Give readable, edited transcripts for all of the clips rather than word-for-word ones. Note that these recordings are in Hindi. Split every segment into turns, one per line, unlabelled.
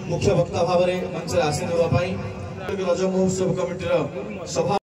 मुख्य वक्ता भाव में मंच आसीन रज महोत्सव कमिटी सभा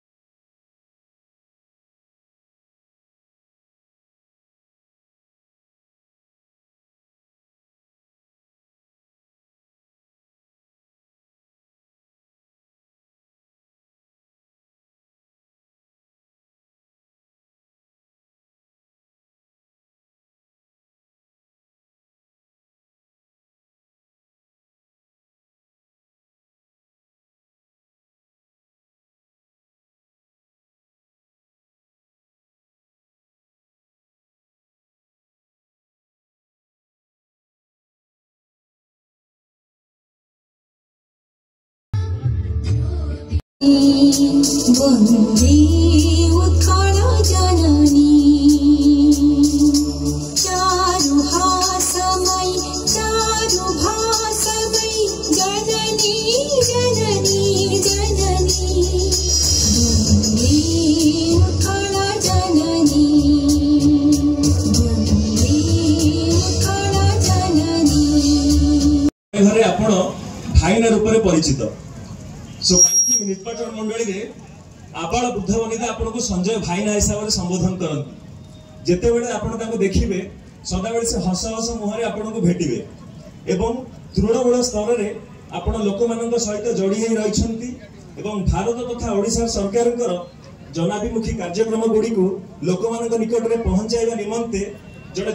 वन्दे उत्कल जननी चारुहासमै चारुभासमै जननी जननी जननी वन्दे उत्कल जननी वन्दे उत्कल जननी।
घरे आपण भाईना रूप में परिचित निर्वाचन मंडली में आबाल वृद्ध वनिता आपन को संजय भाईना हिसाब से संबोधन करती जिते बेले आपन देखिए सदाबले से हस हस मुहर आपन को भेटे एवं तृणमूल स्तर में आपण लोक मान सहित जोड़ी रही भारत तथा ओडिशा सरकार जनाभिमुखी कार्यक्रम गुड़ी को लोक मान निकट में पहुंचाइबा निमंते जड़े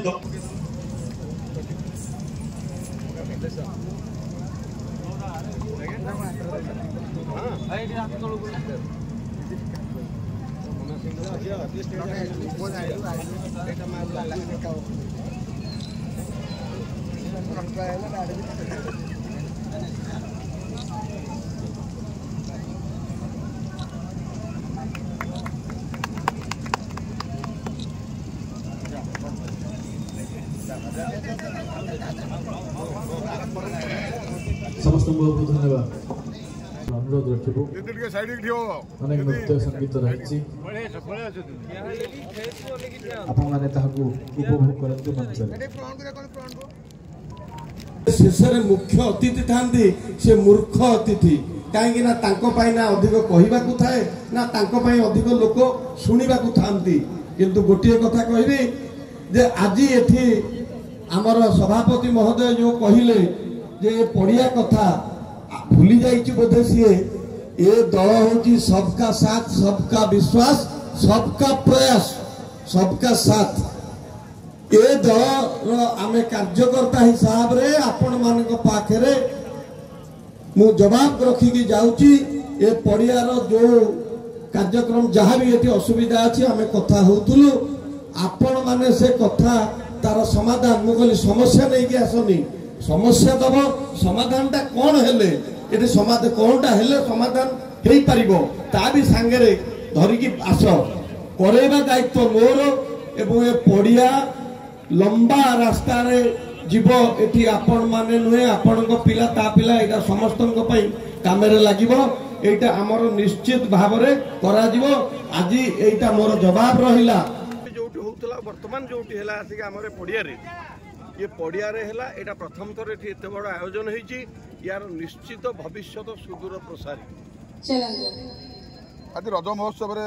समस्त बहुत धन्यवाद अनुरोध रखिबो अनेक नृत्य संगीत रही आपण माने ताहाकू उपभोग करते मंचरे
शेष मुख्य अतिथि थांती से मूर्ख अतिथि कहीं ना अधिक कहवाकू थाए ना अधिक लोक शुणा थांती किंतु गोटे कथा कहबी जे आज एठी आमर सभापति महोदय जो कहले जे पड़िया कथा भूली जाइए बोधे सी ए दल हूँ सबका साथ सबका विश्वास सबका प्रयास सबका साथ ए दल आमे कार्यकर्ता हिसाब रे आपण मान पाखे मु जवाब रखिकी जाऊँगी ए पड़ियार जो कार्यक्रम जहाँ भी ये असुविधा अच्छी आम कथा होलु आपण मैंने से कथा तार समाधान मुझे समस्या नहीं कि आसनी समस्या दब समाधान टा कौन हेले ये समाधान कौनटा हेले समाधान हो पारिबो ता भी सांगे धरिकी आस करेबा दायित्व मोर एवं ए पड़िया लंबा रास्ता रे जीव एटी आपण माने नुहे आपण पिला ता पिला एटा समस्त काम लगिबो एटा आमर निश्चित भाव रे करा जीवो आज एटा मोर जवाब रहिला
जोटी होतला वर्तमान जोटी हैला आसी हमरे पड़िया रे ये पड़िया रे हैला एटा प्रथम थर एठी एते बड़ आयोजन होईची यार निश्चित भविष्यत सुदूर प्रसारी
आज रज महोत्सव